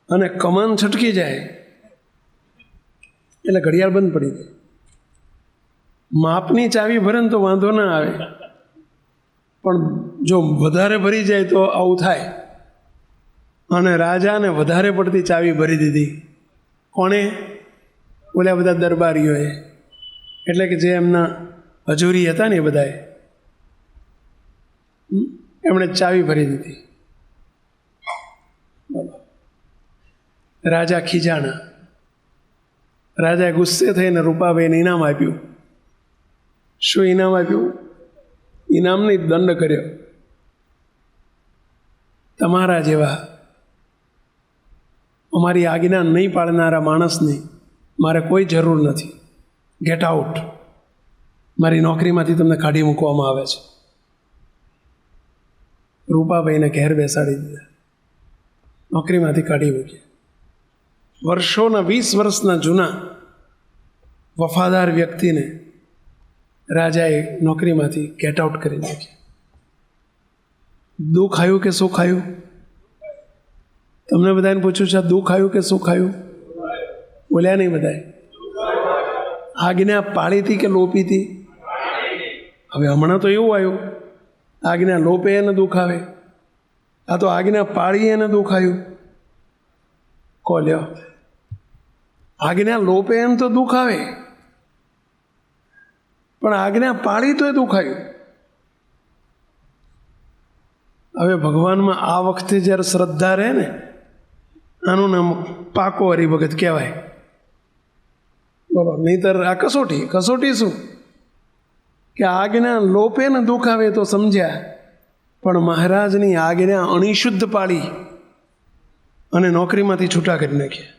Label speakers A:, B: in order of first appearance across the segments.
A: અને કમાન છટકી જાય એટલે ઘડિયાળ બંધ પડી જાય. માપની ચાવી ભરે ને તો વાંધો ના આવે, પણ જો વધારે ભરી જાય તો આવું થાય. અને રાજાને વધારે પડતી ચાવી ભરી દીધી. કોણે? ઓલા બધા દરબારીઓએ, એટલે કે જે એમના હજુરી હતા ને એ બધાએ, એમણે ચાવી ભરી દીધી. રાજા ખીજાણા. રાજાએ ગુસ્સે થઈને રૂપાબાઈને ઇનામ આપ્યું. શું ઇનામ આપ્યું? ઇનામની દંડ કર્યો. તમારા જેવા અમારી આજ્ઞા નહીં પાળનારા માણસની મારે કોઈ જરૂર નથી. Get out. મારી નોકરીમાંથી તમને કાઢી મૂકવામાં આવે છે. રૂપાબાઈને ઘેર બેસાડી દીધા, નોકરીમાંથી કાઢી મૂક્યા. વર્ષોના 20 વર્ષના જૂના વફાદાર વ્યક્તિને રાજાએ નોકરીમાંથી ગેટ આઉટ કરી નાખ્યા. દુઃખ આવ્યું કે સુખ આવ્યું? તમને બધાને પૂછ્યું છે, દુઃખ આવ્યું કે સુખ આવ્યું? બોલ્યા નહીં બધાએ. આજ્ઞા પાળી હતી કે લોપી હતી? હવે હમણાં તો એવું આવ્યું, આજ્ઞા લોપે એને દુઃખ આવે. આ તો આજ્ઞા પાળી એને દુઃખ આવ્યું. કો લ્યો, આજ્ઞા લોપે એમ તો દુઃખ આવે, પણ આજ્ઞા પાળી તો દુઃખ આવ્યું. હવે ભગવાનમાં આ વખતે જ્યારે શ્રદ્ધા રહે ને, આનું નામ પાકો હરિભગત કહેવાય. બોલો, નહીતર આ કસોટી. કસોટી શું? કે આજ્ઞા લોપે ને દુઃખ આવે તો સમજ્યા, પણ મહારાજની આજ્ઞા અણિશુદ્ધ પાડી અને નોકરીમાંથી છૂટા કરી નાખ્યા.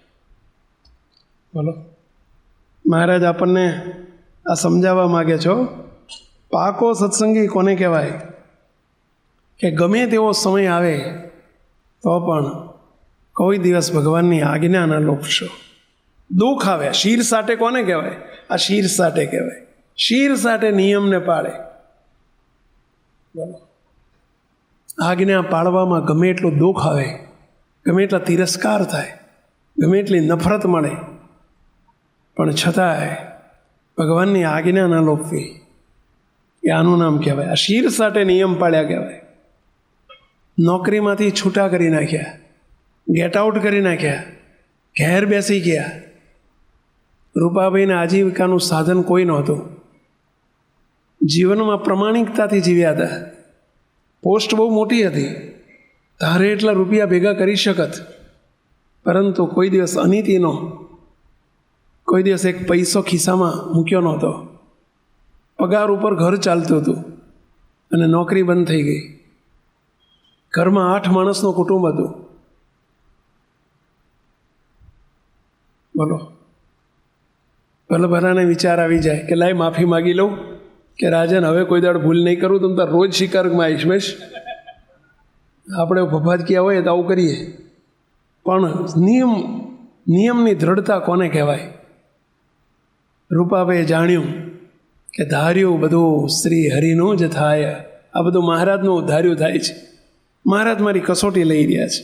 A: બોલો, મહારાજ આપણને આ સમજાવવા માગે છો. પાકો સત્સંગી કોને કહેવાય? કે ગમે તેવો સમય આવે તો પણ કોઈ દિવસ ભગવાનની આજ્ઞા ના લોપશો. દુઃખ આવે, શીર સાટે કોને કહેવાય? આ શીર સાટે કહેવાય. શીર સાટે નિયમને પાળે. બોલો, આજ્ઞા પાળવામાં ગમે એટલું દુઃખ આવે, ગમે એટલા તિરસ્કાર થાય, ગમે એટલી નફરત મળે, પણ છતાંય ભગવાનની આજ્ઞા ના લોપવી, એ આનું નામ કહેવાય. આ શીર સાટે નિયમ પાળ્યા કહેવાય. નોકરીમાંથી છૂટા કરી નાખ્યા, ગેટ આઉટ કરી નાખ્યા, ઘેર બેસી ગયા. રૂપાબાઈને આજીવિકાનું સાધન કોઈ નહોતું. જીવનમાં પ્રમાણિકતાથી જીવ્યા હતા. પોસ્ટ બહુ મોટી હતી, તારે એટલા રૂપિયા ભેગા કરી શકત, પરંતુ કોઈ દિવસ અનીતિનો, કોઈ દિવસ એક પૈસો ખિસ્સામાં મૂક્યો નહોતો. પગાર ઉપર ઘર ચાલતું હતું અને નોકરી બંધ થઈ ગઈ. ઘરમાં 8 માણસનું કુટુંબ હતું. બોલો, ભલે ભરાને વિચાર આવી જાય કે લાય માફી માગી લઉં, કે રાજન હવે કોઈ દાડ ભૂલ નહીં કરું, તમે તાર રોજ શિકારમાં આવીશ મેશ. આપણે ભભાજકીયા હોય તો આવું કરીએ. પણ નિયમની દ્રઢતા કોને કહેવાય? રૂપાભાઈએ જાણ્યું કે ધાર્યું બધું શ્રી હરિનું જ થાય. આ બધું મહારાજનું ધાર્યું થાય છે. મહારાજ મારી કસોટી લઈ રહ્યા છે.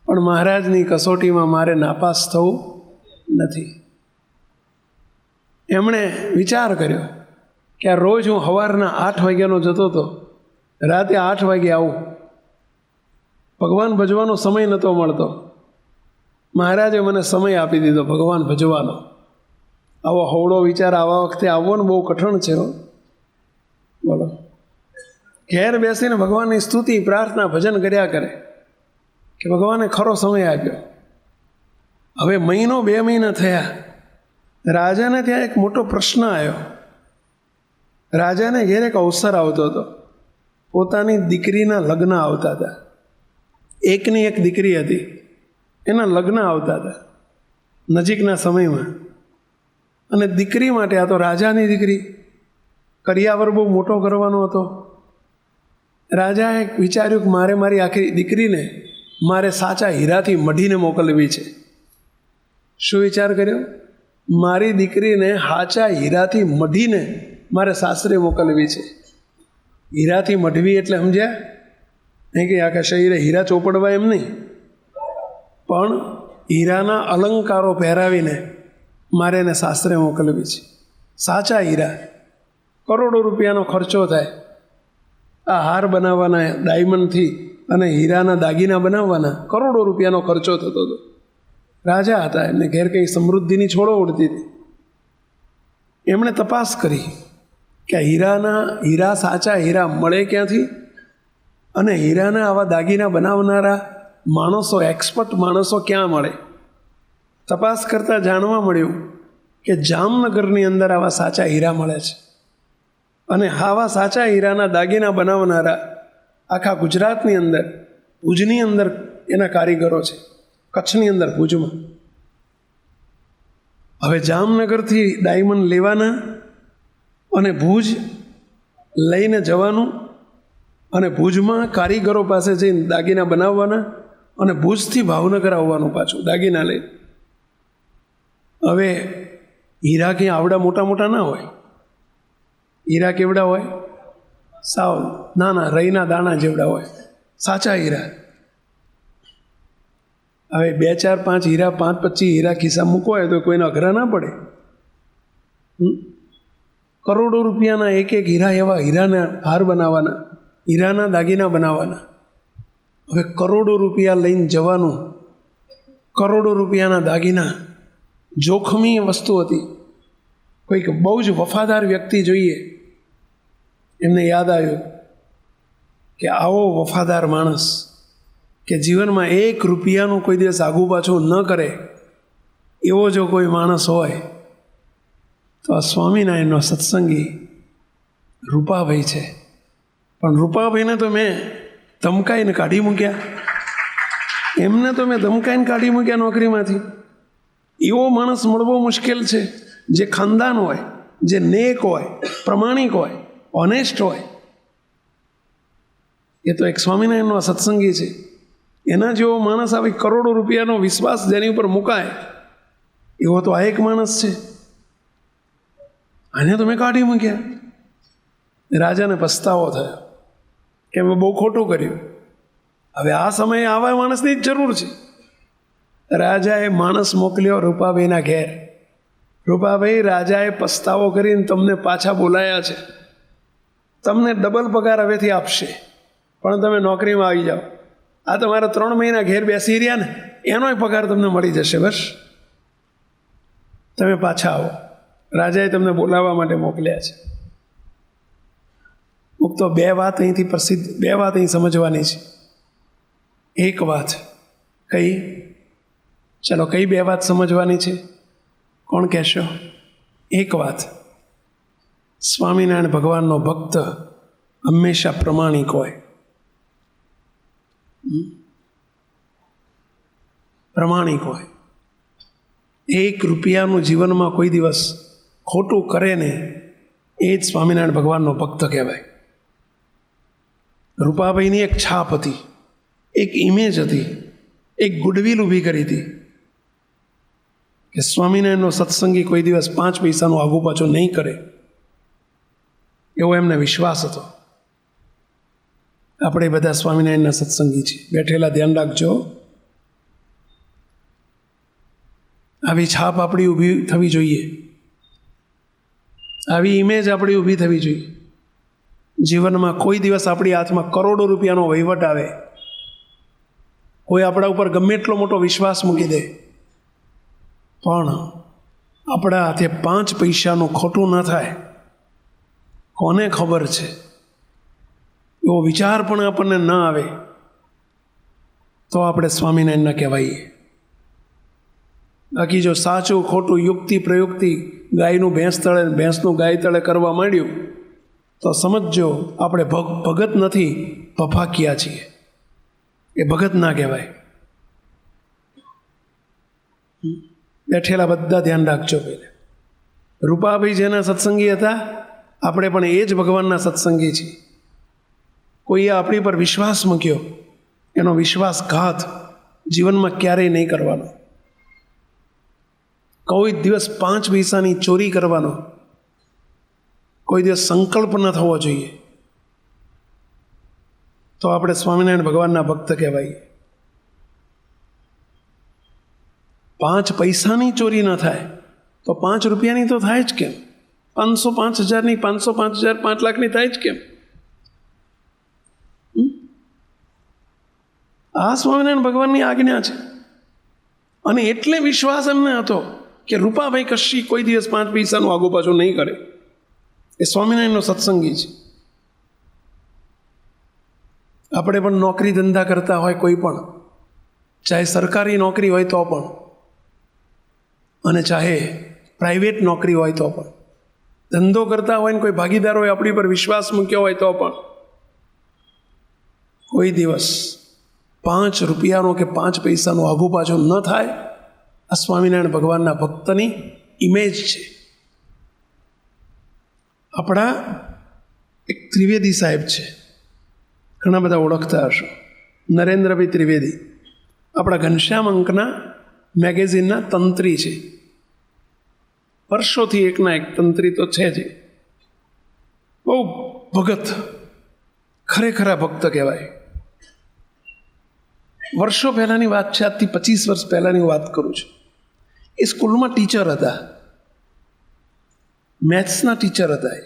A: પણ મહારાજની કસોટીમાં મારે નાપાસ થવું નથી. એમણે વિચાર કર્યો કે આ રોજ હું સવારના 8 વાગ્યાનો જતો હતો, રાતે 8 વાગે આવું. ભગવાન ભજવાનો સમય નહોતો મળતો. મહારાજે મને સમય આપી દીધો ભગવાન ભજવાનો. આવો હવળો વિચાર આવા વખતે આવવો ને બહુ કઠણ છે. બોલો, ઘેર બેસીને ભગવાનની સ્તુતિ, પ્રાર્થના, ભજન કર્યા કરે કે ભગવાને ખરો સમય આપ્યો. હવે 1-2 મહિના થયા. રાજાને ત્યાં એક મોટો પ્રશ્ન આવ્યો. રાજાને ઘેર એક અવસર આવતો હતો. પોતાની દીકરીના લગ્ન આવતા હતા. એકની એક દીકરી હતી, એના લગ્ન આવતા હતા નજીકના સમયમાં. અને દીકરી માટે, આ તો રાજાની દીકરી, કરિયાવર બહુ મોટો કરવાનો હતો. રાજાએ વિચાર્યું કે મારે મારી આખી દીકરીને મારે સાચા હીરાથી મઢીને મોકલવી છે. શું વિચાર કર્યો? મારી દીકરીને સાચા હીરાથી મઢીને મારે સાસરે મોકલવી છે. હીરાથી મઢવી એટલે સમજ્યા? નહીં કે આખા શરીરે હીરા ચોપડવા એમ નહીં, પણ હીરાના અલંકારો પહેરાવીને મારે એને શાસ્ત્રે મોકલવી છે. સાચા હીરા, કરોડો રૂપિયાનો ખર્ચો થાય. આ હાર બનાવવાના ડાયમંડથી અને હીરાના દાગીના બનાવવાના કરોડો રૂપિયાનો ખર્ચો થતો હતો. રાજા હતા, એમને ઘેર કંઈ સમૃદ્ધિની છોડો ઉડતી હતી. એમણે તપાસ કરી કે હીરા સાચા હીરા મળે ક્યાંથી, અને હીરાના આવા દાગીના બનાવનારા માણસો, એક્સપર્ટ માણસો ક્યાં મળે. તપાસ કરતાં જાણવા મળ્યું કે જામનગરની અંદર આવા સાચા હીરા મળે છે. અને આવા સાચા હીરાના દાગીના બનાવનારા આખા ગુજરાતની અંદર, ભુજની અંદર એના કારીગરો છે, કચ્છની અંદર ભુજમાં. હવે જામનગરથી ડાયમંડ લેવાના અને ભુજ લઈને જવાનું, અને ભુજમાં કારીગરો પાસે જઈને દાગીના બનાવવાના, અને ભુજથી ભાવનગર આવવાનું પાછું દાગીના લઈને. હવે હીરા કંઈ આવડા મોટા મોટા ના હોય. હીરા કેવડા હોય? સાવ નાના રઈના દાણા જેવડા હોય સાચા હીરા. હવે 2, 4, 5 હીરા, 5, 25 હીરા ખિસ્સા મૂકવા તો કોઈને અઘરા ના પડે. કરોડો રૂપિયાના એક હીરા, એવા હીરાના હાર બનાવવાના, હીરાના દાગીના બનાવવાના. હવે કરોડો રૂપિયા લઈને જવાનું, કરોડો રૂપિયાના દાગીના, જોખમી વસ્તુ હતી. કોઈક બહુ જ વફાદાર વ્યક્તિ જોઈએ, એમને યાદ આવ્યું કે આવો વફાદાર માણસ કે જીવનમાં 1 રૂપિયાનું કોઈ દિવસ આગુ પાછું ન કરે, એવો જો કોઈ માણસ હોય તો આ સ્વામિનારાયણનો સત્સંગી રૂપાભાઈ છે. પણ રૂપાભાઈને તો મેં ધમકાઈને કાઢી મૂક્યા. એમને તો મેં ધમકાઈને કાઢી મૂક્યા નોકરીમાંથી. એવો માણસ મળવો મુશ્કેલ છે, જે ખાનદાન હોય, જે નેક હોય, પ્રમાણિક હોય, ઓનેસ્ટ હોય. એ તો એક સ્વામિનારાયણનો સત્સંગી છે. એના જેવો માણસ આવી કરોડો રૂપિયાનો વિશ્વાસ જેની ઉપર મુકાય, એવો તો આ એક માણસ છે. આને તો મેં કાઢી મૂક્યા. રાજાને પસ્તાવો થયો કે મેં બહુ ખોટું કર્યું. હવે આ સમયે આવા માણસની જ જરૂર છે. રાજાએ માણસ મોકલ્યો રૂપાભાઈના ઘેર. રૂપાભાઈ, રાજાએ પસ્તાવો કરીને તમને પાછા બોલાયા છે. તમને ડબલ પગાર હવેથી આપશે, પણ તમે નોકરીમાં આવી જાઓ. આ તમારા 3 મહિના ઘેર બેસી રહ્યા ને, એનોય પગાર તમને મળી જશે. બસ તમે પાછા આવો. રાજાએ તમને બોલાવવા માટે મોકલ્યા છે. તો 2 વાત અહીંથી પ્રસિદ્ધ, 2 વાત અહીં સમજવાની છે. એક વાત કઈ? ચલો, કઈ 2 વાત સમજવાની છે? કોણ કહેશો? એક વાત, સ્વામિનારાયણ ભગવાનનો ભક્ત હંમેશા પ્રમાણિક હોય. પ્રમાણિક હોય. 1 રૂપિયાનું જીવનમાં કોઈ દિવસ ખોટું કરે ને, એ જ સ્વામિનારાયણ ભગવાનનો ભક્ત કહેવાય. રૂપાભાઈની એક છાપ હતી, એક ઇમેજ હતી, એક ગુડવિલ ઊભી કરી હતી કે સ્વામિનારાયણનો સત્સંગી કોઈ દિવસ 5 પૈસાનું આગુ પાછું નહીં કરે, એવો એમને વિશ્વાસ હતો. આપણે બધા સ્વામિનારાયણના સત્સંગી છીએ, બેઠેલા ધ્યાન રાખજો. આવી છાપ આપણી ઊભી થવી જોઈએ, આવી ઇમેજ આપણી ઊભી થવી જોઈએ. જીવનમાં કોઈ દિવસ આપણી હાથમાં કરોડો રૂપિયાનો વહીવટ આવે, કોઈ આપણા ઉપર ગમે એટલો મોટો વિશ્વાસ મૂકી દે, પણ આપણા હાથે 5 પૈસાનું ખોટું ન થાય, કોને ખબર છે? એવો વિચાર પણ આપણને ન આવે તો આપણે સ્વામિનારાયણના કહેવાઈએ. બાકી જો સાચું ખોટું, યુક્તિ પ્રયુક્તિ, ગાયનું ભેંસ તળે, ભેંસનું ગાય તળે કરવા માંડ્યું તો સમજજો આપણે ભગત નથી, ભફાકિયા છીએ. એ ભગત ના કહેવાય. બેઠેલા બધા ધ્યાન રાખજો. પહેલે રૂપાભાઈ જેના સત્સંગી હતા, આપણે પણ એ જ ભગવાનના સત્સંગી છીએ. કોઈએ આપણી પર વિશ્વાસ મૂક્યો, એનો વિશ્વાસઘાત જીવનમાં ક્યારેય નહીં કરવાનો. કોઈ દિવસ 5 પૈસાની ચોરી કરવાનો કોઈ દિવસ સંકલ્પ ન થવો જોઈએ. તો આપણે સ્વામિનારાયણ ભગવાનના ભક્ત કહેવાય. 5 પૈસાની ચોરી ન થાય તો 5 રૂપિયાની તો થાય જ કેમ? 500 5,000ની, 500 5,000 5 લાખની થાય જ કેમ? આ સ્વામિનારાયણ ભગવાનની આજ્ઞા છે. અને એટલે વિશ્વાસ એમને હતો કે રૂપાભાઈ કશી કોઈ દિવસ 5 પૈસાનું આગુ પાછું નહીં કરે. એ સ્વામિનારાયણનો સત્સંગી છે. આપણે પણ નોકરી ધંધા કરતા હોય, કોઈ પણ, ચાહે સરકારી નોકરી હોય તો પણ, અને ચાહે પ્રાઇવેટ નોકરી હોય તો પણ, ધંધો કરતા હોય ને કોઈ ભાગીદાર હોય આપણી પર વિશ્વાસ મૂક્યો હોય તો પણ, કોઈ દિવસ 5 રૂપિયાનો કે 5 પૈસાનું આગુ પાછું ન થાય. આ સ્વામિનારાયણ ભગવાનના ભક્તની ઇમેજ છે. આપણા એક ત્રિવેદી સાહેબ છે, ઘણા બધા ઓળખતા હશો, નરેન્દ્રભાઈ ત્રિવેદી, આપણા ઘનશ્યામ અંકના મેગેઝિનના તંત્રી છે. વર્ષોથી એકના એક તંત્રી તો છે જ. બહુ ભગત, ખરેખરા ભક્ત કહેવાય. વર્ષો પહેલાંની વાત છે, આજથી 25 વર્ષ પહેલાંની વાત કરું છું. એ સ્કૂલમાં ટીચર હતા, મેથ્સના ટીચર હતા.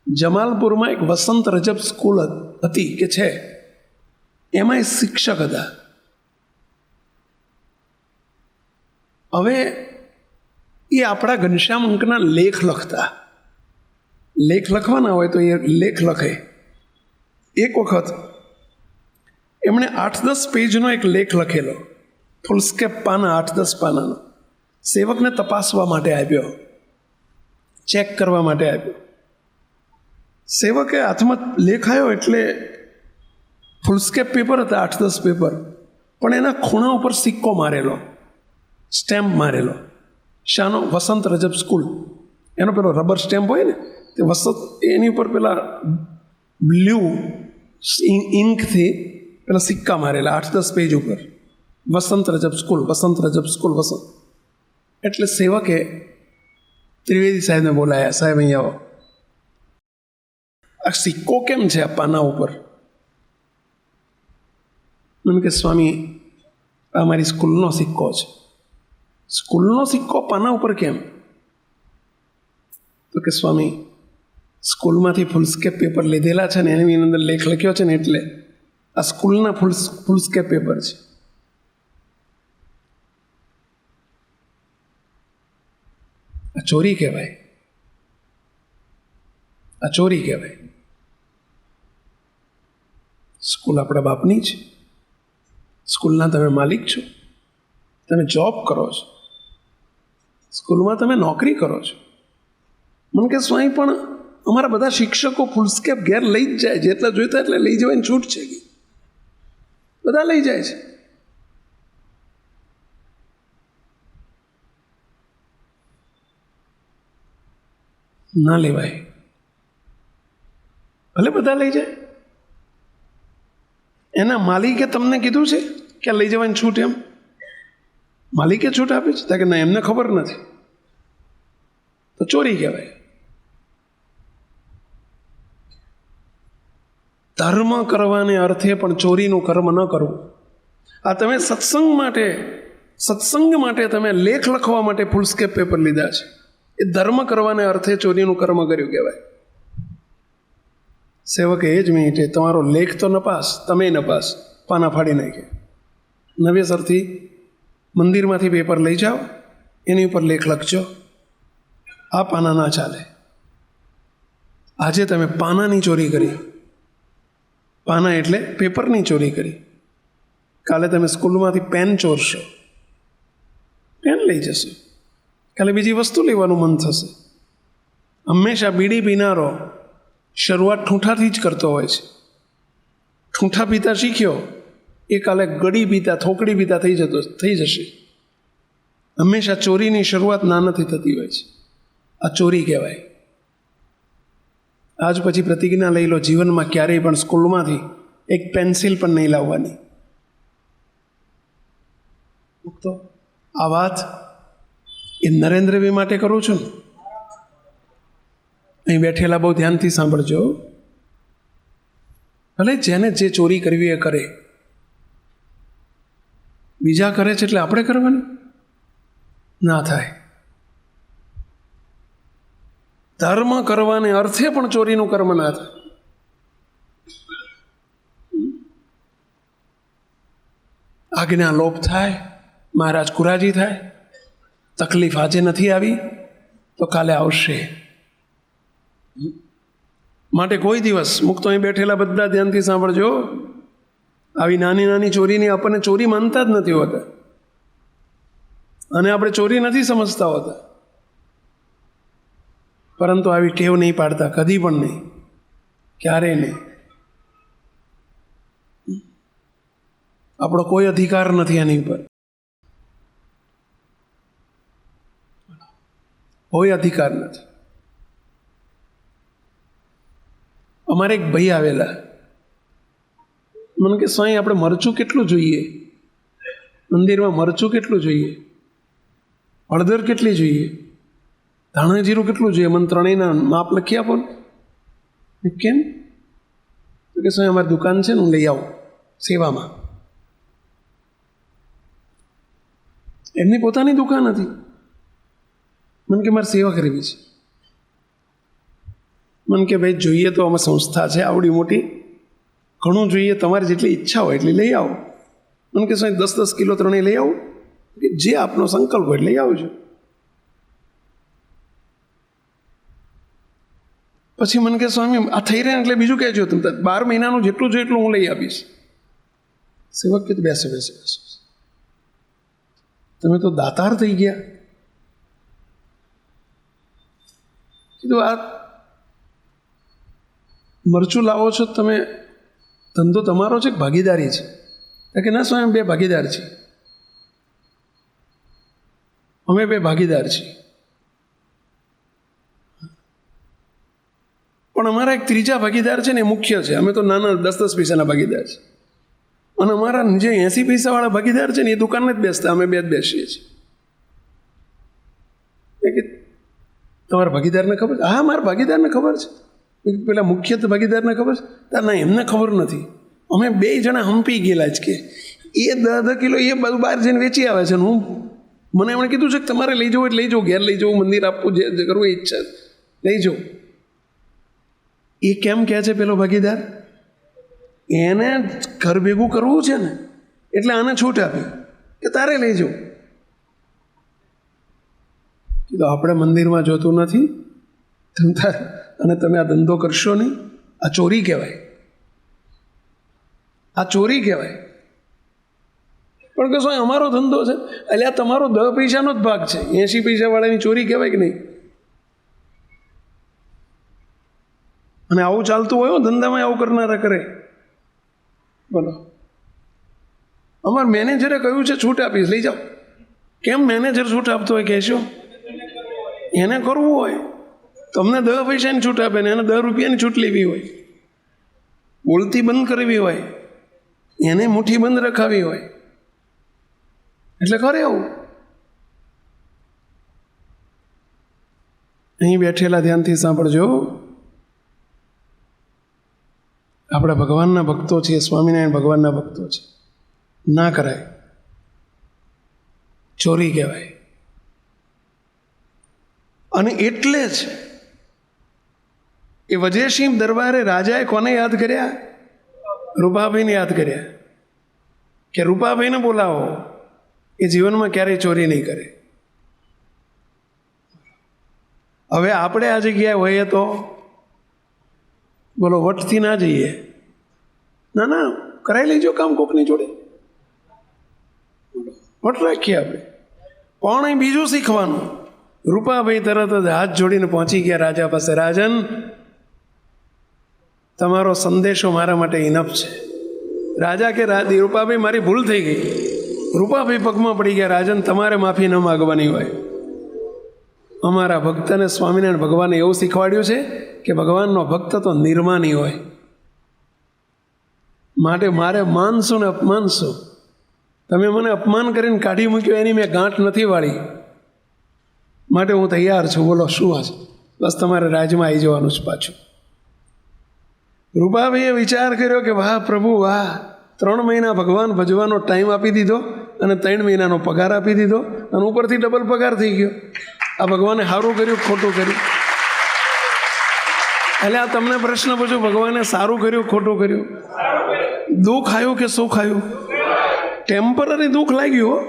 A: જમાલપુરમાં એક વસંત રજબ સ્કૂલ હતી કે છે, એમાં એ શિક્ષક હતા. હવે એ આપણા ઘનશ્યામ અંકના લેખ લખતા. લેખ લખવાના હોય તો એ લેખ લખે. એક વખત એમણે 8-10 પેજનો એક લેખ લખેલો, ફૂલસ્કેપ પાના, 8-10 પાનાનો. સેવકને તપાસવા માટે આપ્યો, ચેક કરવા માટે આપ્યો. સેવકે હાથમાં લેખ આવ્યો એટલે ફૂલસ્કેપ પેપર હતા, 8-10 પેપર, પણ એના ખૂણા ઉપર સિક્કો મારેલો, સ્ટેમ્પ મારેલો. શાનો? વસંત રજબ સ્કૂલ. એનો પેલો રબર સ્ટેમ્પ હોય ને, તે વસંત, એની ઉપર પેલા બ્લુ ઇંકથી પેલા સિક્કા મારેલા 8-10 પેજ ઉપર, વસંત રજબ સ્કૂલ, વસંત રજબ સ્કૂલ, વસંત. એટલે સેવકે ત્રિવેદી સાહેબને બોલાયા, સાહેબ અહીંયા આવો, આ સિક્કો કેમ છે આ પાના ઉપર? એમ કે સ્વામી, આ મારી સ્કૂલનો સિક્કો છે. સ્કૂલનો સિક્કો પાના ઉપર કેમ? તો કે સ્વામી, સ્કૂલમાંથી ફૂલસ્કેપ પેપર લીધેલા છે ને, એની અંદર લેખ લખ્યો છે ને, એટલે આ સ્કૂલના ફૂલસ્કેપ પેપર છે. આ ચોરી કહેવાય, આ ચોરી કહેવાય. સ્કૂલ આપણા બાપની છે, સ્કૂલના તમે માલિક છો, તમે જોબ કરો છો, સ્કૂલમાં તમે નોકરી કરો છો. મને કે સ્વામી, પણ અમારા બધા શિક્ષકો ફૂલસ્કેપ ઘેર લઈ જ જાય છે, જેટલા જોઈતા એટલે લઈ જવાની છૂટ છે, બધા લઈ જાય છે. ના લેવાય, ભલે બધા લઈ જાય. એના માલિકે તમને કીધું છે કે લઈ જવાની છૂટ? એમ માલિકે છૂટ આપી છે? કે ના, એમને ખબર નથી, તો ચોરી કહેવાય. ધર્મ કરવાને અર્થે પણ ચોરીનું કર્મ ન કરવું. આ તમે સત્સંગ માટે તમે લેખ લખવા માટે ફૂલસ્કેપ પેપર લીધા છે, એ ધર્મ કરવાને અર્થે ચોરીનું કર્મ કર્યું કહેવાય. સેવકે એ જ મિનિટે તમારો લેખ તો નપાસ, તમે નપાસ, પાના ફાડી નાખ્યા. નવેસરથી મંદિરમાંથી પેપર લઈ જાઓ, એની ઉપર લેખ લખજો. આ પાના ના ચાલે. આજે તમે પાનાની ચોરી કરી, પાના એટલે પેપરની ચોરી કરી. કાલે તમે સ્કૂલમાંથી પેન ચોરશો, પેન લઈ જશો. કાલે બીજી વસ્તુ લેવાનું મન થશે. હંમેશા બીડી પીનારો શરૂઆત ઠૂંઠાથી જ કરતો હોય છે. ઠૂંઠા પીતા શીખ્યો, એ કાલે ગળી પીતા, થોકડી પીતા થઈ જશે. હંમેશા ચોરીની શરૂઆત નાનાથી થતી હોય છે. આ ચોરી કહેવાય. આજ પછી પ્રતિજ્ઞા લઈ લો, જીવનમાં ક્યારેય પણ સ્કૂલમાંથી એક પેન્સિલ પણ નહીં લાવવાની. તો આ વાત એ નરેન્દ્રભાઈ માટે કરું છું ને. અહીં બેઠેલા બહુ ધ્યાનથી સાંભળજો. ભલે જેને જે ચોરી કરવી એ કરે, બીજા કરે છે એટલે આપણે કરવાની. ના થાય. ધર્મ કરવાને અર્થે પણ ચોરીનું કર્મ ના થાય. આજ્ઞા લોપ થાય, મહારાજ કુરાજી થાય. તકલીફ આજે નથી આવી તો કાલે આવશે. માટે કોઈ દિવસ મુક્તો અહીં બેઠેલા બધા ધ્યાનથી સાંભળજો, આવી નાની નાની ચોરીની આપણને ચોરી માનતા જ નથી હોતા, અને આપણે ચોરી નથી સમજતા હોતા, પરંતુ આવી ટેવ નહીં પાડતા, કદી પણ નહીં, ક્યારેય નહીં. આપણો કોઈ અધિકાર નથી આની ઉપર, કોઈ અધિકાર નથી. અમારે એક ભાઈ આવેલા, મને કે સ્વામી આપણે મરચું કેટલું જોઈએ, મંદિરમાં મરચું કેટલું જોઈએ, હળદર કેટલી જોઈએ, ધાણા જીરું કેટલું જોઈએ, મને ત્રણેયના માપ લખી આપો ને. કેમ? તો કે સ્વામી અમારી દુકાન છે ને, હું લઈ આવું સેવામાં. એમની પોતાની દુકાન હતી. મને કે મારે સેવા કરવી છે. મને કે ભાઈ જોઈએ તો અમે સંસ્થા છે આવડી મોટી, ઘણું જોઈએ, તમારી જેટલી ઈચ્છા હોય એટલી લઈ આવો. મને કે સ્વામી 10-10 કિલો ત્રણેય લઈ આવું, કે જે આપનો સંકલ્પ હોય લઈ આવજો. પછી મને કે સ્વામી આ થઈ રહ્યા એટલે બીજું કહેજો, તમે 12 મહિનાનું જેટલું જોઈએ એટલું હું લઈ આપીશ. સેવક કે બેસો બેસો બેસો, તમે તો દાતાર થઈ ગયા. કીધું આ મરચું લાવો છો તમે, ધંધો તમારો છે કે ભાગીદારી છે? કે ના સ્વામી 2 ભાગીદાર છીએ, અમે 2 ભાગીદાર છીએ, પણ અમારા એક ત્રીજા ભાગીદાર છે ને એ મુખ્ય છે. અમે તો નાના 10-10 પૈસાના ભાગીદાર છે, અને અમારા જે 80 પૈસાવાળા ભાગીદાર છે ને એ દુકાનને જ બેસતા, અમે 2 જ બેસીએ છીએ. કે તમારા ભાગીદારને ખબર છે? હા મારા ભાગીદારને ખબર છે. પેલા મુખ્ય ભાગીદારને ખબર છે? ના એમને ખબર નથી, અમે 2 જણા હંપી ગયેલા જ. કે એ 10 કિલો એ બધું બહાર જઈને વેચી આવે છે, મને એમણે કીધું છે કે તમારે લઈ જવું એટલે લઈ જવું, ઘેર લઈ જવું, મંદિર આપવું, જે કરવું એ ઈચ્છા લઈ જવું. એ કેમ કહે છે પેલો ભાગીદાર? એને ઘર ભેગું કરવું છે ને, એટલે આને છૂટ આપી કે તારે લઈ જવું. કીધું આપણે મંદિરમાં જોતું નથી, અને તમે આ ધંધો કરશો નહીં, આ ચોરી કહેવાય, આ ચોરી કહેવાય. પણ કશો અમારો ધંધો છે, એટલે આ તમારો 10 પૈસાનો જ ભાગ છે, 80 પૈસાવાળાની ચોરી કહેવાય કે નહીં? અને આવું ચાલતું હોય ધંધામાં, આવું કરનારા કરે. બોલો, અમારા મેનેજરે કહ્યું છે છૂટ આપીશ, લઈ જાઓ. કેમ મેનેજર છૂટ આપતો હોય કહેશો? એને કરવું હોય તમને 10 પૈસાની છૂટ આપે ને, એને 10 રૂપિયાની છૂટ લેવી હોય, બોલતી બંધ કરવી હોય, એને મુઠ્ઠી બંધ રખાવી હોય, એટલે કરે આવું. અહીં બેઠેલા ધ્યાનથી સાંભળજો, આપણે ભગવાનના ભક્તો છીએ, સ્વામિનારાયણ ભગવાનના ભક્તો છે, ના કરાય, ચોરી કહેવાય. અને એટલે જ એ વજયસિંહ દરબારે રાજાએ કોને યાદ કર્યા? રૂપાભાઈને યાદ કર્યા, કે રૂપાભાઈને બોલાવો, એ જીવનમાં ક્યારેય ચોરી નહીં કરે. હવે આપણે આ જગ્યાએ હોઈએ તો બોલો વટથી ના જઈએ, ના કરાવી લેજો કામ કોકની જોડે, વટ રાખીએ આપણે. પણ અહીં બીજું શીખવાનું. રૂપાભાઈ તરત જ હાથ જોડીને પહોંચી ગયા રાજા પાસે. રાજન, તમારો સંદેશો મારા માટે ઇનફ છે. રાજા કે રૂપાભાઈ મારી ભૂલ થઈ ગઈ. રૂપાભાઈ પગમાં પડી ગયા, રાજન તમારે માફી ન માગવાની હોય. અમારા ભક્તને સ્વામિનારાયણ ભગવાને એવું શીખવાડ્યું છે કે ભગવાનનો ભક્ત તો નિર્માની હોય, માટે મારે માનશું ને અપમાનશું. તમે મને અપમાન કરીને કાઢી મૂક્યો એની મેં ગાંઠ નથી વાળી, માટે હું તૈયાર છું. બોલો શું હશે? બસ તમારે રાજમાં આવી જવાનું છે પાછું. રૂપાભાઈએ વિચાર કર્યો કે વાહ પ્રભુ વાહ, 3 મહિના ભગવાન ભજવાનો ટાઈમ આપી દીધો અને 3 મહિનાનો પગાર આપી દીધો અને ઉપરથી ડબલ પગાર થઈ ગયો. આ ભગવાને સારું કર્યું ખોટું કર્યું? એટલે આ તમને પ્રશ્ન પૂછું, ભગવાને સારું કર્યું ખોટું કર્યું? દુઃખ આવ્યું કે સુખ આવ્યું? ટેમ્પરરી દુઃખ લાગ્યું.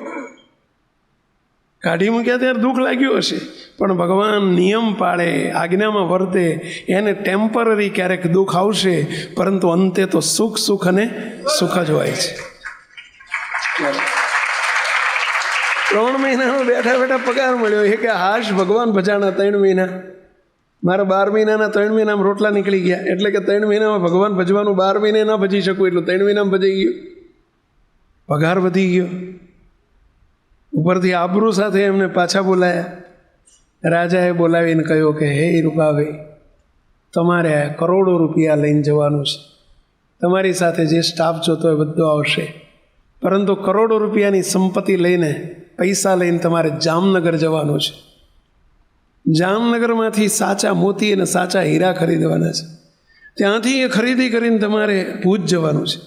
A: કાઢી મૂક્યા ત્યારે દુઃખ લાગ્યું હશે, પણ ભગવાન નિયમ પાળે, આજ્ઞામાં વર્તે, એને ટેમ્પરરી ક્યારેક દુઃખ આવશે, પરંતુ અંતે તો સુખ સુખ અને સુખ જ હોય છે. 3 મહિનાનો બેઠા બેઠા પગાર મળ્યો. એ કે હાશ ભગવાન ભજાણા 3 મહિના, મારા 12 મહિનાના 3 મહિનામાં રોટલા નીકળી ગયા. એટલે કે 3 મહિનામાં ભગવાન ભજવાનું 12 મહિને ના ભજી શકું એટલું 3 મહિનામાં ભજાઈ ગયું. પગાર વધી ગયો. ઉપરથી આબરૂ સાથે એમને પાછા બોલાયા. રાજાએ બોલાવીને કહ્યું કે હે રૂપાભાઈ, તમારે કરોડો રૂપિયા લઈને જવાનું છે. તમારી સાથે જે સ્ટાફ જોતો હોય બધો આવશે, પરંતુ કરોડો રૂપિયાની સંપત્તિ લઈને, પૈસા લઈને તમારે જામનગર જવાનું છે. જામનગરમાંથી સાચા મોતી અને સાચા હીરા ખરીદવાના છે. ત્યાંથી એ ખરીદી કરીને તમારે ભુજ જવાનું છે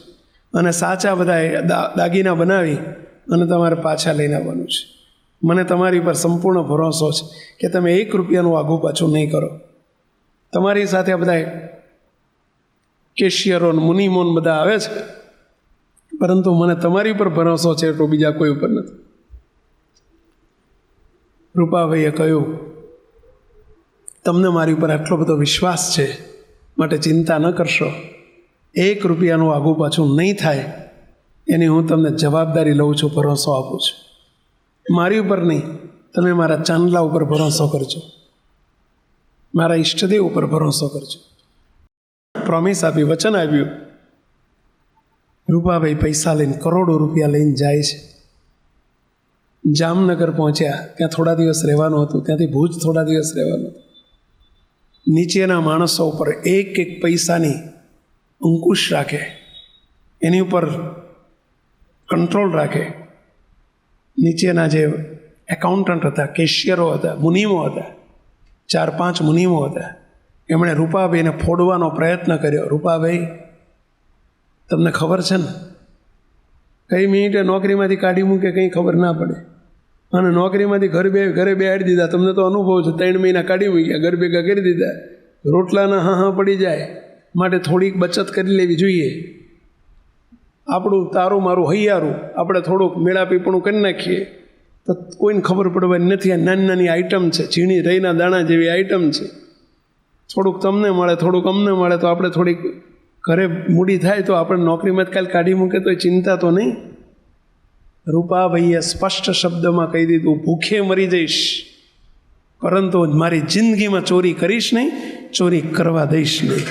A: અને સાચા બધા દાગીના બનાવી અને તમારે પાછા લઈને આવવાનું છે. મને તમારી પર સંપૂર્ણ ભરોસો છે કે તમે 1 રૂપિયાનું આઘું પાછું નહીં કરો. તમારી સાથે આ બધા કેશિયરો મુનિમોન બધા આવે છે, પરંતુ મને તમારી પર ભરોસો છે એટલો બીજા કોઈ ઉપર નથી. રૂપાભાઈએ કહ્યું, તમને મારી ઉપર આટલો બધો વિશ્વાસ છે, માટે ચિંતા ન કરશો. 1 રૂપિયાનું આઘું પાછું નહીં થાય એની હું તમને જવાબદારી લઉં છું, ભરોસો આપું છું. મારી ઉપર નહીં, તમે મારા ચાંદલા ઉપર ભરોસો કરજો, મારા ઈષ્ટદેવ ઉપર ભરોસો કરજો. પ્રોમિસ આપી, વચન આપ્યું. રૂપાભાઈ પૈસા લઈને કરોડો રૂપિયા લઈને જાય છે. જામનગર પહોંચ્યા, ત્યાં થોડા દિવસ રહેવાનું હતું, ત્યાંથી ભુજ થોડા દિવસ રહેવાનું હતું. નીચેના માણસો ઉપર 1 પૈસાની અંકુશ રાખે, એની ઉપર કંટ્રોલ રાખે. નીચેના જે એકાઉન્ટન્ટ હતા, કેશિયરો હતા, મુનિમો હતા, 4-5 મુનિમો હતા. એમણે રૂપાભાઈને ફોડવાનો પ્રયત્ન કર્યો. રૂપાભાઈ, તમને ખબર છે ને, કઈ મિનિટે નોકરીમાંથી કાઢી મૂકે કંઈ ખબર ના પડે, અને નોકરીમાંથી ઘરે બેહાડી દીધા. તમને તો અનુભવ છે, 3 મહિના કાઢી મૂક્યા, ઘર ભેગા કરી દીધા. રોટલાના હા પડી જાય, માટે થોડીક બચત કરી લેવી જોઈએ. આપણું તારું મારું હૈયારું આપણે થોડુંક મેળાપીપણું કરી નાખીએ તો કોઈને ખબર પડવાની નથી. આ નાની નાની આઈટમ છે, ઝીણી રઈના દાણા જેવી આઈટમ છે. થોડુંક તમને મળે, થોડુંક અમને મળે, તો આપણે થોડીક ઘરે મૂડી થાય તો આપણે નોકરીમાં જ કાલ કાઢી મૂકે તો ચિંતા તો નહીં. રૂપાભાઈએ સ્પષ્ટ શબ્દમાં કહી દીધું, ભૂખે મરી જઈશ, પરંતુ મારી જિંદગીમાં ચોરી કરીશ નહીં, ચોરી કરવા દઈશ નહીં.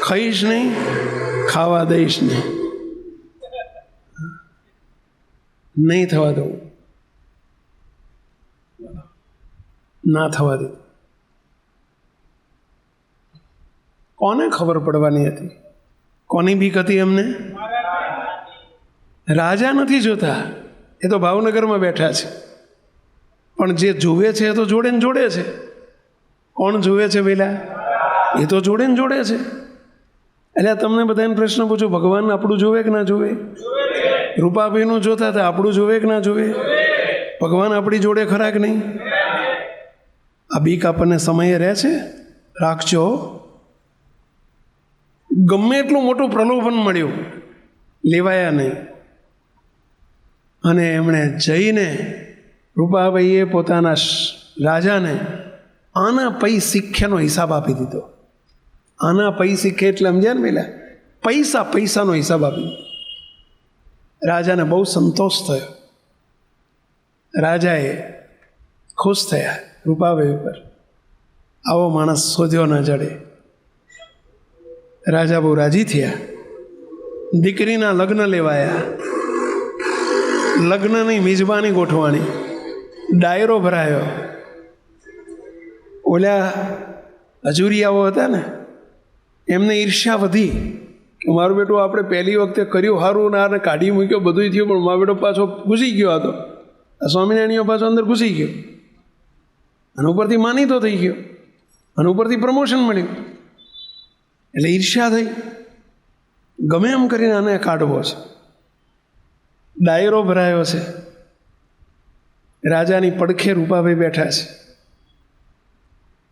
A: ખાઈશ નહીં, ખાવા દઈશ નહીં. નહીં થવા દઉં, ના થવા દે. કોને ખબર પડવાની હતી? કોની બીક હતી એમને? રાજા નથી જોતા, એ તો ભાવનગરમાં બેઠા છે, પણ જે જુએ છે એ તો જોડે ને જોડે છે. કોણ જુએ છે પેલા? એ તો જોડે ને જોડે છે. એટલે તમને બધાને પ્રશ્ન પૂછું, ભગવાન આપણું જોવે કે ના જોવે? રૂપાભાઈનું જોતા હતા, આપણું જોવે કે ના જોવે? ભગવાન આપણી જોડે ખરા કે નહીં? આ બીક આપણને સમયે રહે છે? રાખજો. ગમે એટલું મોટું પ્રલોભન મળ્યું, લેવાયા નહીં. અને એમણે જઈને રૂપાભાઈએ પોતાના રાજાને આના પૈ શીખ્યાનો હિસાબ આપી દીધો. આના પૈ શીખે એટલે સમજ્યા ને પેલા પૈસાનો હિસાબ આપી દીધો. રાજાને બહુ સંતોષ થયો. રાજાએ ખુશ થયા રૂપાભાઈ ઉપર. આવો માણસ શોધ્યો ન જડે. રાજા બહુ રાજી થયા. દીકરીના લગ્ન લેવાયા. લગ્નની મિજબાની ગોઠવાની, ડાયરો ભરાયો. ઓલા હજુરિયાઓ હતા ને, એમને ઈર્ષ્યા વધી કે મારું બેટું આપણે પહેલી વખતે કર્યું સારું, ને કાઢી મૂક્યો, બધું થયું, પણ મારો બેટો પાછો ઘૂસી ગયો હતો. આ સ્વામિનારાયણીઓ પાછો અંદર ઘૂસી ગયો, અને ઉપરથી માનીતો થઈ ગયો, અને ઉપરથી પ્રમોશન મળ્યું. એટલે ઈર્ષ્યા થઈ. ગમે એમ કરીને આને કાઢવો છે. ડાયરો ભરાયો છે, રાજાની પડખે રૂપાભાઈ બેઠા છે,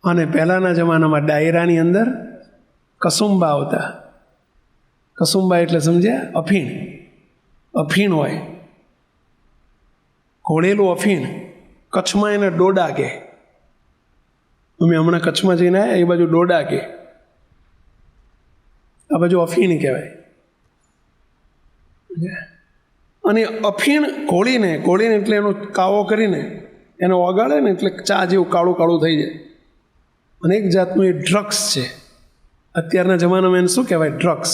A: અને પહેલાંના જમાનામાં ડાયરાની અંદર કસુંબા આવતા. કસુંબા એટલે સમજ્યા? અફીણ. અફીણ હોય, ઘોળેલું અફીણ. કચ્છમાં એને ડોડા કહે. અમે હમણાં કચ્છમાં જઈને આવ્યા, એ બાજુ ડોડા કહે, આ બાજુ અફીણ કહેવાય. અને અફીણ ઘોળીને એટલે એનો કાવો કરીને એને ઓગાળે ને એટલે ચા જેવું કાળું કાળું થઈ જાય. અને એક જાતનું એ ડ્રગ્સ છે. અત્યારના જમાનામાં એને શું કહેવાય? ડ્રગ્સ.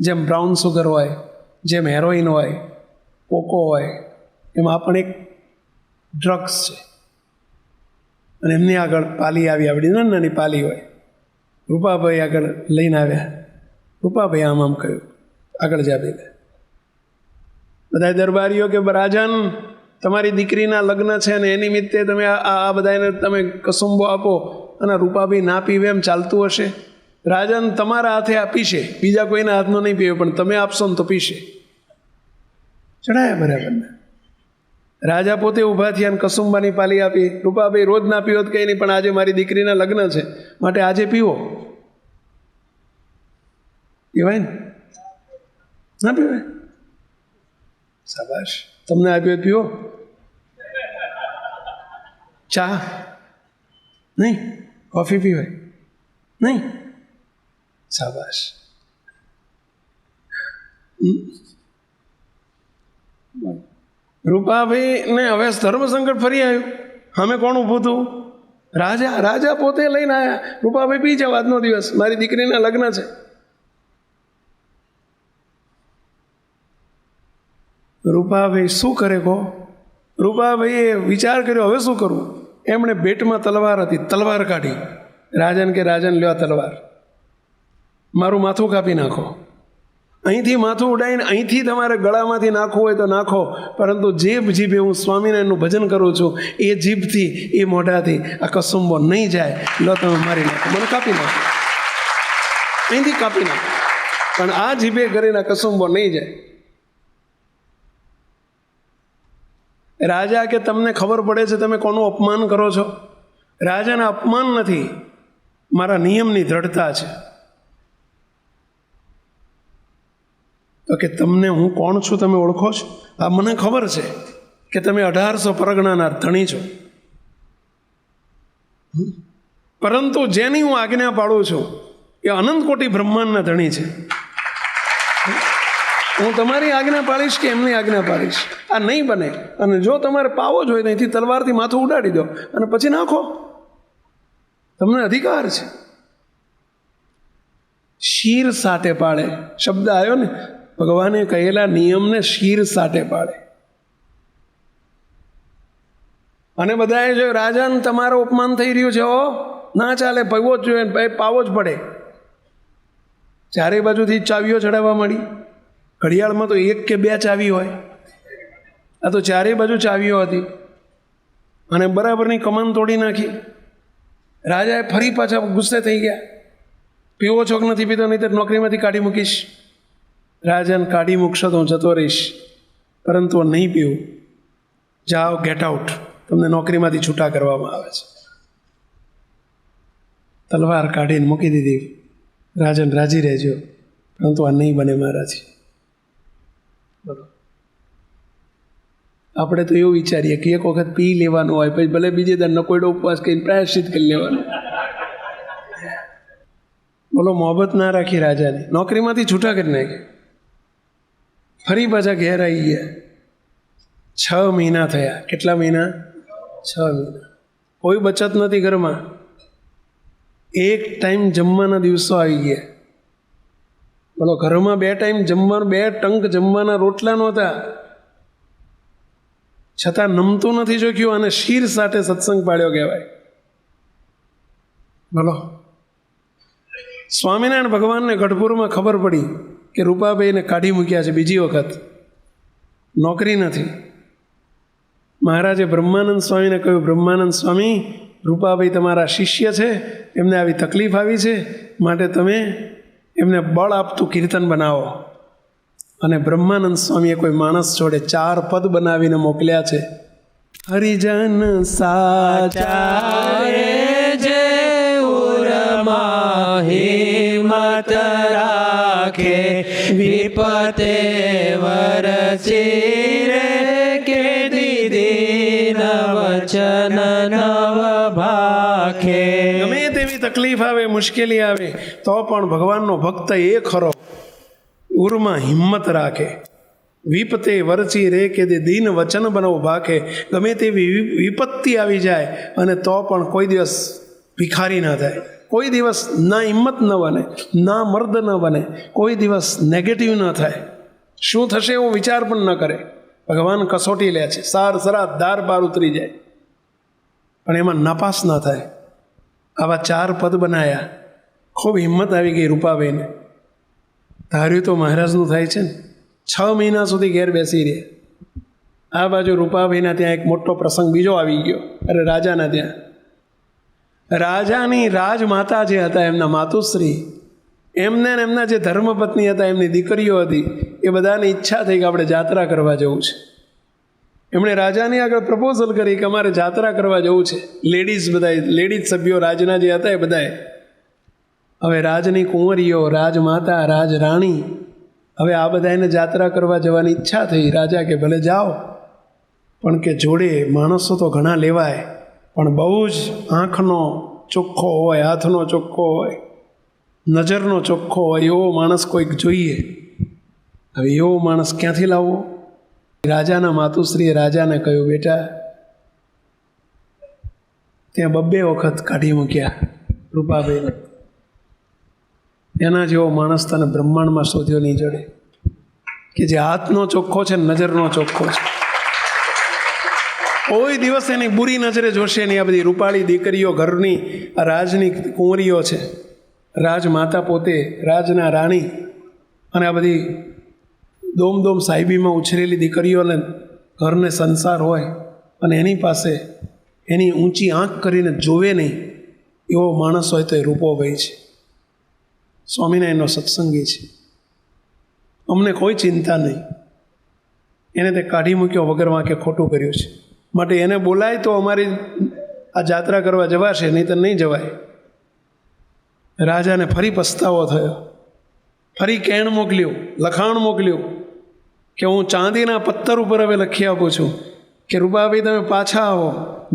A: જેમ બ્રાઉન સુગર હોય, જેમ હેરોઇન હોય, કોકો હોય, એમાં પણ એક ડ્રગ્સ છે. અને એમની આગળ પાલી આવી, આવડી નાની પાલી હોય. રૂપાભાઈ આગળ લઈને આવ્યા. રૂપાભાઈ આમ કહ્યું, આગળ જા બેટા. બધા દરબારીઓ કે રાજન, તમારી દીકરીના લગ્ન છે ને એ નિમિત્તે તમે આ બધાને તમે કસુંબો આપો, અને રૂપાભાઈ ના પીવે એમ ચાલતું હશે? રાજન તમારા હાથે આ પીશે, બીજા કોઈના હાથનો નહીં પીવે, પણ તમે આપશો ને તો પીશે. ચડાયા બરાબર ને? રાજા પોતે ઊભા થયા અને કસુંબાની પાલી આપી. રૂપાભાઈ રોજ ના પીવો કંઈ નહીં, પણ આજે મારી દીકરીના લગ્ન છે માટે આજે પીવો. પીવાય ને? ના પીવાય? શાબાશ, તમને આપ્યો પીવો. ચા નહીં? કોફી પીવાય નહીં? શાબાશ. રૂપાભાઈને હવે ધર્મ સંકટ ફરી આવ્યું. સામે કોણ ઊભું હતું? રાજા પોતે લઈને આવ્યા. રૂપાભાઈ પી જાવ, આજનો દિવસ મારી દીકરીના લગ્ન છે. રૂપાભાઈ શું કરે કહો? રૂપાભાઈએ વિચાર કર્યો, હવે શું કરવું? એમણે બેટમાં તલવાર હતી, તલવાર કાઢી. રાજન કે રાજન લ્યો તલવાર, મારું માથું કાપી નાખો. અહીંથી માથું ઉડાવીને અહીંથી તમારે ગળામાંથી નાખવું હોય તો નાખો, પરંતુ જીભે હું સ્વામિનારાયણનું ભજન કરું છું, એ જીભથી, એ મોઢાથી આ કસુંબો નહીં જાય. લો તમે મારી નાખો, મને કાપી નાખો, અહીંથી કાપી નાખો, પણ આ જીભે કરીને આ કસુંબો નહીં જાય. રાજા કે તમને ખબર પડે છે તમે કોનું અપમાન કરો છો? રાજાને અપમાન નથી, મારા નિયમની દ્રઢતા છે. તો કે તમને હું કોણ છું તમે ઓળખો છો? આ મને ખબર છે કે તમે 1800 પરગણાના ધણી છો, પરંતુ જેની હું આજ્ઞા પાડું છું એ અનંત કોટી બ્રહ્માંડના ધણી છે. હું તમારી આજ્ઞા પાડીશ કે એમની આજ્ઞા પાડીશ? આ નહીં બને. અને જો તમારે પાવો જ હોય ત્યાંથી તલવારથી માથું ઉડાડી દો અને પછી નાખો, તમને અધિકાર છે. શીર સાટે પાડે શબ્દ આવ્યો ને, ભગવાને કહેલા નિયમને શીર સાટે પાડે. અને બધાએ જો રાજાને તમારું અપમાન થઈ રહ્યું છે, ના ચાલે, પીવો જ જોઈએ, પાવો જ પડે. ચારે બાજુથી ચાવીઓ ચડાવવા માંડી. ઘડિયાળમાં તો 1 કે 2 ચાવી હોય, આ તો ચારે બાજુ ચાવીઓ હતી. અને બરાબરની કમાન તોડી નાખી. રાજાએ ફરી પાછા ગુસ્સે થઈ ગયા, પીવો છો કે નથી પીતો, નહીં તો નોકરીમાંથી કાઢી મૂકીશ. રાજાને કાઢી મૂકશો તો હું જતો રહીશ, પરંતુ નહીં પીવું. જાઓ, ગેટ આઉટ, તમને નોકરીમાંથી છૂટા કરવામાં આવે છે. તલવાર કાઢીને મૂકી દીધી. રાજન રાજી રહેજો, પરંતુ આ નહીં બને મારાથી. બોલો, આપણે તો એવું વિચારીએ કે એક વખત પી લેવાનું હોય, પછી ભલે બીજે દર નકોયડો ઉપવાસ કરીને પ્રાયશ્ચિત કરી લેવાનું. બોલો, મોહબ્બત ના રાખી રાજાને, નોકરીમાંથી છૂટા કરી નાખે. ફરી પાછા ઘેર આવી ગયા. 6 મહિના થયા. કેટલા મહિના? 6 મહિના. કોઈ બચત નથી ઘરમાં. એક ટાઈમ જમવાના દિવસો આવી ગયા. બોલો, ઘરમાં 2 ટાઈમ જમવાનું, 2 ટંક જમવાના રોટલા નહોતા, છતાં નમતું નથી જોખ્યું. અને શીર સાથે સત્સંગ પાડ્યો કહેવાય. બોલો, સ્વામિનારાયણ ભગવાનને ગઢપુરમાં ખબર પડી કે રૂપાભાઈને કાઢી મૂક્યા છે બીજી વખત, નોકરી નથી. મહારાજે બ્રહ્માનંદ સ્વામીને કહ્યું, બ્રહ્માનંદ સ્વામી, રૂપાભાઈ તમારા શિષ્ય છે, એમને આવી તકલીફ આવી છે, માટે તમે એમને બળ આપતું કીર્તન બનાવો. અને બ્રહ્માનંદ સ્વામીએ કોઈ માણસ જોડે 4 પદ બનાવીને મોકલ્યા છે. હરિજન સાચા
B: જે ઉરમાં હિંમત રાખે, વિપતે વરસી રે કે દીદી વચન નવ ભાખે.
A: ગમે તેવી તકલીફ આવે, મુશ્કેલી આવે, તો પણ ભગવાનનો ભક્ત એ ખરો ઉરમાં હિંમત રાખે. વિપતે વરચી રે કે દીન વચન બનવ ભાખે. ગમે તેવી વિપત્તિ આવી જાય અને તો પણ કોઈ દિવસ ભિખારી ના થાય, કોઈ દિવસ ના હિંમત ન બને, ના મર્દ ન બને, કોઈ દિવસ નેગેટિવ ન થાય. શું થશે એવો વિચાર પણ ન કરે. ભગવાન કસોટી લે છે, સાર સરા ધાર પાર ઉતરી જાય પણ એમાં નાપાસ ન થાય. આવા 4 પદ બનાયા. ખૂબ હિંમત આવી ગઈ રૂપાબેને. ધાર્યું તો મહારાજનું થાય છે ને. 6 મહિના સુધી ઘેર બેસી રહે. આ બાજુ રૂપાભાઈના ત્યાં એક મોટો પ્રસંગ બીજો આવી ગયો. અરે રાજાના ત્યાં રાજાની રાજમાતા જે હતા, એમના માતુશ્રી, એમને ને એમના જે ધર્મપત્ની હતા, એમની દીકરીઓ હતી, એ બધાની ઈચ્છા થઈ કે આપણે જાત્રા કરવા જવું છે. એમણે રાજાની આગળ પ્રપોઝલ કરી કે અમારે જાત્રા કરવા જવું છે. લેડીઝ સભ્યો રાજના જે હતા એ બધાએ. હવે રાજની કુંવરીઓ, રાજમાતા, રાજરાણી, હવે આ બધાને જાત્રા કરવા જવાની ઈચ્છા થઈ. રાજા કે ભલે જાઓ, પણ કે જોડે માણસો તો ઘણા લેવાય, પણ બહુ જ આંખનો ચોખ્ખો હોય, હાથનો ચોખ્ખો હોય, નજરનો ચોખ્ખો હોય એવો માણસ કોઈક જોઈએ. હવે એવો માણસ ક્યાંથી લાવવો? રાજાના માતુશ્રીએ રાજાને કહ્યું, બેટા ત્યાં 2 વખત કાઢી મૂક્યા રૂપાભાઈને. એના જેવો માણસ તને બ્રહ્માંડમાં શોધ્યો નહીં જડે, કે જે હાથનો ચોખ્ખો છે, નજરનો ચોખ્ખો છે. કોઈ દિવસ એની બુરી નજરે જોશે નહીં. આ બધી રૂપાળી દીકરીઓ, ઘરની આ રાજની કુંવરીઓ છે, રાજમાતા પોતે, રાજના રાણી, અને આ બધી દોમ સાહેબીમાં ઉછરેલી દીકરીઓને ઘરને સંસાર હોય અને એની પાસે એની ઊંચી આંખ કરીને જોવે નહીં એવો માણસ હોય તો એ રૂપોભાઈ છે. સ્વામિનારાયણનો સત્સંગી છે. અમને કોઈ ચિંતા નહીં. એને તે કાઢી મૂક્યો વગર વાંકે ખોટું કર્યું છે, માટે એને બોલાય તો અમારી આ જાત્રા કરવા જવાશે, નહીં તો નહીં જવાય. રાજાને ફરી પસ્તાવો થયો. ફરી કેણ મોકલ્યું, લખાણ મોકલ્યું કે હું ચાંદીના પથ્થર ઉપર હવે લખી આપું છું કે રૂપાભાઈ તમે પાછા આવો,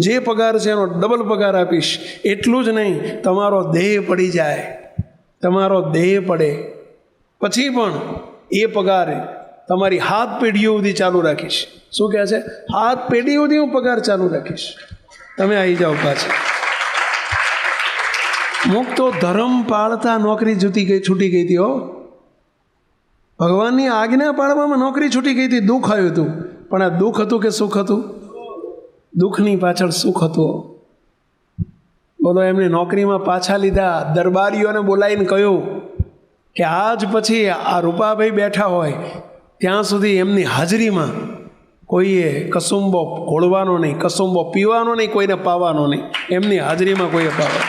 A: જે પગાર છે એનો ડબલ પગાર આપીશ. એટલું જ નહીં, તમારો દેહ પડી જાય, તમારો દેહ પડે પછી પણ એ પગાર તમારી હાથ પેઢીઓ સુધી ચાલુ રાખીશ. શું કહે છે? હાથ પેઢી સુધી હું પગાર ચાલુ રાખીશ, તમે આવી જાઓ પાછા. મુક તો ધર્મ પાળતા નોકરી છૂટી ગઈ હતી. હો, ભગવાનની આજ્ઞા પાળવામાં નોકરી છૂટી ગઈ હતી. દુઃખ આવ્યું હતું, પણ આ દુઃખ હતું કે સુખ હતું? દુઃખની પાછળ સુખ હતું. બોલો, એમને નોકરીમાં પાછા લીધા. દરબારીઓને બોલાવીને કહ્યું કે આજ પછી આ રૂપાભાઈ બેઠા હોય ત્યાં સુધી એમની હાજરીમાં કોઈએ કસુંબો ઘોળવાનો નહીં, કસુંબો પીવાનો નહીં, કોઈને પાવાનો નહીં. એમની હાજરીમાં કોઈએ પાવાનો,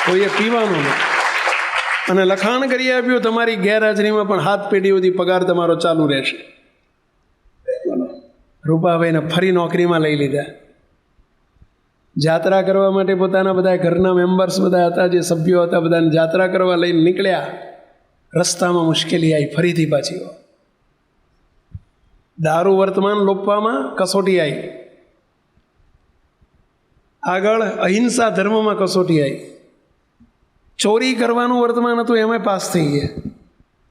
A: કોઈએ પીવાનો નહીં. અને લખાણ કરી આપ્યું, તમારી ગેરહાજરીમાં પણ હાથ પેઢી સુધી પગાર તમારો ચાલુ રહેશે. રૂપાભાઈને ફરી નોકરીમાં લઈ લીધા. જાત્રા કરવા માટે પોતાના બધા ઘરના મેમ્બર્સ બધા હતા, જે સભ્યો હતા, બધાને જાત્રા કરવા લઈને નીકળ્યા. રસ્તામાં મુશ્કેલી આવી, ફરીથી પાછી દારૂ વર્તમાન લોપવામાં કસોટી આવી. આગળ અહિંસા ધર્મમાં કસોટી આવી. ચોરી કરવાનું વર્તમાન હતું, એમાં પાસ થઈ ગયા.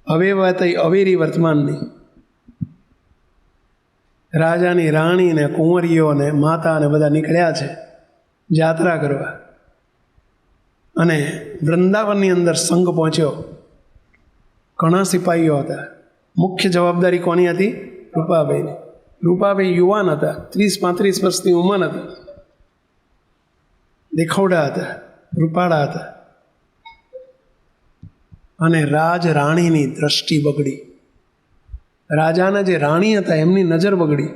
A: હવે વાત અવેરી વર્તમાનની. રાજાની રાણીને, કુંવરીઓને, માતાને બધા નીકળ્યા છે જાત્રા કરવા. અને વૃંદાવનની અંદર સંઘ પહોંચ્યો. ઘણા સિપાહીઓ હતા. મુખ્ય જવાબદારી કોની હતી? રૂપાભાઈની. રૂપાભાઈ યુવાન હતા, 30-35 વર્ષની ઉંમર હતી. દેખવડા હતા, રૂપાળા હતા. અને રાજ રાણીની દ્રષ્ટિ બગડી. રાજાના જે રાણી હતા એમની નજર બગડી.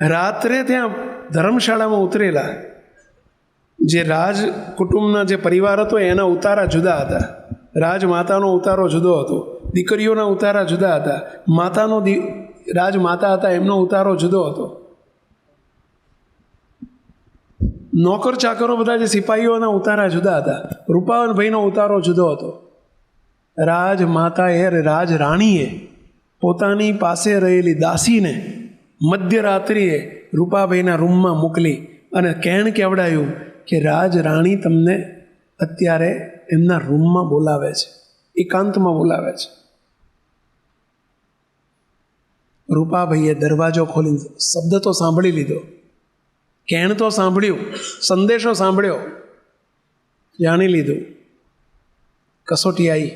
A: રાત્રે ત્યાં ધર્મશાળામાં ઉતરેલા. જે રાજ કુટુંબના જે પરિવાર હતો એના ઉતારા જુદા હતા. રાજમાતાનો ઉતારો જુદો હતો, દીકરીઓના ઉતારા જુદા હતા, રાજમાતા હતા એમનો ઉતારો જુદો હતો. નોકર ચાકરો બધા જે સિપાહીઓના ઉતારા જુદા હતા. રૂપાવનભાઈનો ઉતારો જુદો હતો. રાજમાતાએ રાજરાણીએ પોતાની પાસે રહેલી દાસીને મધ્યરાત્રિએ રૂપાભાઈના રૂમમાં મોકલી અને કેણ કેવડાયું કે રાજરાણી તમને અત્યારે એમના રૂમમાં બોલાવે છે, એકાંતમાં બોલાવે છે. રૂપાભાઈએ દરવાજો ખોલીને શબ્દ તો સાંભળી લીધો, કેણ તો સાંભળ્યું, સંદેશો સાંભળ્યો, જાણી લીધું. કસોટી આવી.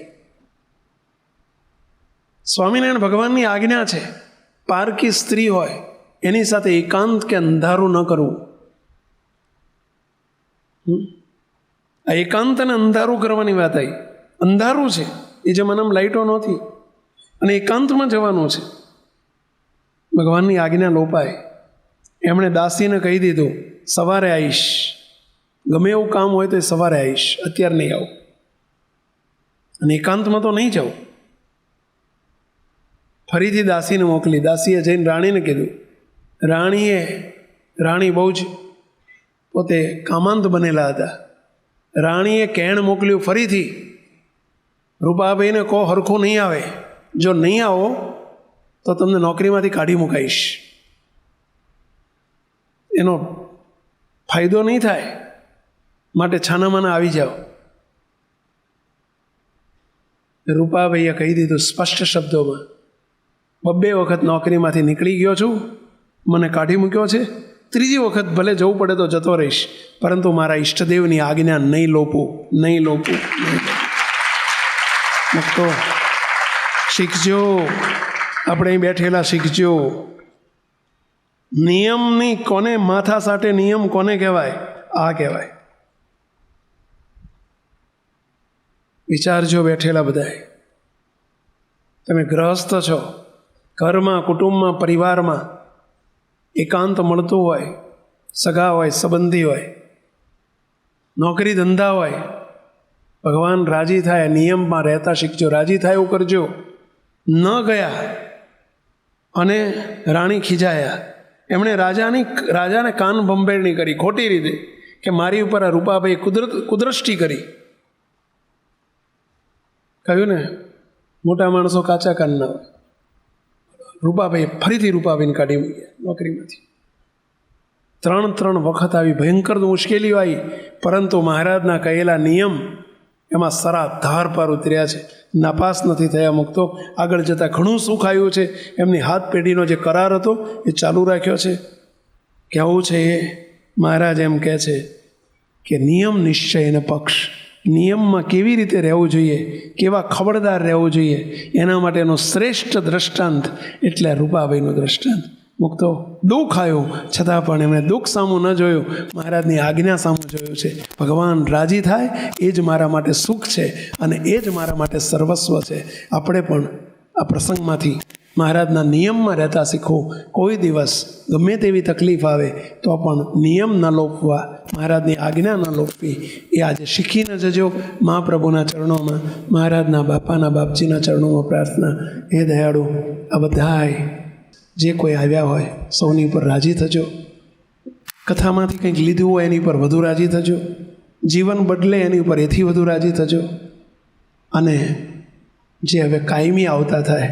A: સ્વામિનારાયણ ભગવાનની આજ્ઞા છે પારકી સ્ત્રી હોય એની સાથે એકાંત કે અંધારું ન કરવું. આ એકાંત અને અંધારું કરવાની વાત આવી. અંધારું છે એ જમાનામાં લાઈટો નહોતી અને એકાંતમાં જવાનું છે. ભગવાનની આજ્ઞા લોપાય. એમણે દાસીને કહી દીધું સવારે આવીશ, ગમે એવું કામ હોય તો સવારે આવીશ, અત્યારે નહીં આવું. અને એકાંતમાં તો નહીં જાઉં. ફરીથી દાસીને મોકલી. દાસીએ જઈને રાણીને કીધું. રાણી બહુ જ પોતે કામાંત બનેલા હતા. રાણીએ કેણ મોકલ્યું ફરીથી, રૂપાભાઈને કહો હરખું નહીં આવે, જો નહીં આવો તો તમને નોકરીમાંથી કાઢી મુકાઈશ, એનો ફાયદો નહીં થાય, માટે છાનામાના આવી જાઓ. રૂપાભાઈએ કહી દીધું સ્પષ્ટ શબ્દોમાં, 2 વખત નોકરીમાંથી નીકળી ગયો છું, મને કાઢી મૂક્યો છે, 3જી વખત ભલે જવું પડે તો જતો રહીશ, પરંતુ મારા ઈષ્ટદેવની આજ્ઞા નહીં લોપું. તો શીખજો, આપણે અહીં બેઠેલા શીખજો. નિયમની કોને માથા સાટે નિયમ કોને કહેવાય? આ કહેવાય. વિચારજો બેઠેલા બધાએ. તમે ગ્રહસ્થ છો, ઘરમાં, કુટુંબમાં, પરિવારમાં એકાંત મળતું હોય, સગા હોય, સંબંધી હોય, નોકરી ધંધા હોય, ભગવાન રાજી થાય નિયમમાં રહેતા શીખજો. રાજી થાય એવું કરજો. ન ગયા અને રાણી ખીજાયા. એમણે રાજાને કાન ભંભેરણી કરી ખોટી રીતે કે મારી ઉપર આ રૂપાભાઈ કુદૃષ્ટિ કરી. કહ્યું ને, મોટા માણસો કાચા કાન ના હોય. રૂપાભાઈ ફરીથી રૂપાભાઈને કાઢી મૂક્યા નોકરીમાંથી. 3 વખત આવી ભયંકર મુશ્કેલીઓ આવી, પરંતુ મહારાજના કહેલા નિયમ એમાં સરાધાર પર ઉતર્યા છે, નાપાસ નથી થયા. મુક્તો આગળ જતાં ઘણું સુખ આવ્યું છે. એમની હાથ પેઢીનો જે કરાર હતો એ ચાલુ રાખ્યો છે. કહેવું છે એ મહારાજ એમ કહે છે કે નિયમ નિશ્ચય અને પક્ષ, નિયમમાં કેવી રીતે રહેવું જોઈએ, કેવા ખબરદાર રહેવું જોઈએ, એના માટેનો શ્રેષ્ઠ દ્રષ્ટાંત એટલે રૂપાભાઈનું દ્રષ્ટાંત. મુક્તો દુઃખ આવ્યું છતાં પણ એમણે દુઃખ સામું ન જોયું, મહારાજની આજ્ઞા સામું જોયું છે. ભગવાન રાજી થાય એ જ મારા માટે સુખ છે અને એ જ મારા માટે સર્વસ્વ છે. આપણે પણ આ પ્રસંગમાંથી મહારાજના નિયમમાં રહેતા શીખવું. કોઈ દિવસ ગમે તેવી તકલીફ આવે તો પણ નિયમ ન લોપવા, મહારાજની આજ્ઞા ન લોપવી, એ આજે શીખીને જજો. મહાપ્રભુના ચરણોમાં, મહારાજના બાપાના બાપજીના ચરણોમાં પ્રાર્થના. હે દયાળુ, આ બધાય જે કોઈ આવ્યા હોય સૌની ઉપર રાજી થજો. કથામાંથી કંઈક લીધું હોય એની ઉપર વધુ રાજી થજો. જીવન બદલે એની ઉપર એથી વધુ રાજી થજો. અને જે હવે કાયમી આવતા થાય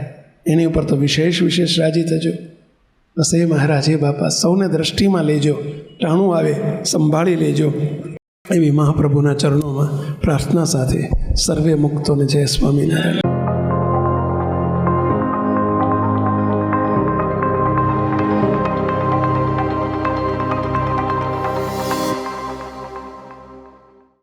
A: એની ઉપર તો વિશેષ રાજી થજો. બસ એ મહારાજ, એ બાપા સૌને દ્રષ્ટિમાં લેજો, ટાણું આવે સંભાળી લેજો. એવી મહાપ્રભુના ચરણોમાં પ્રાર્થના સાથે સર્વે મુક્તોને જય સ્વામિનારાયણ.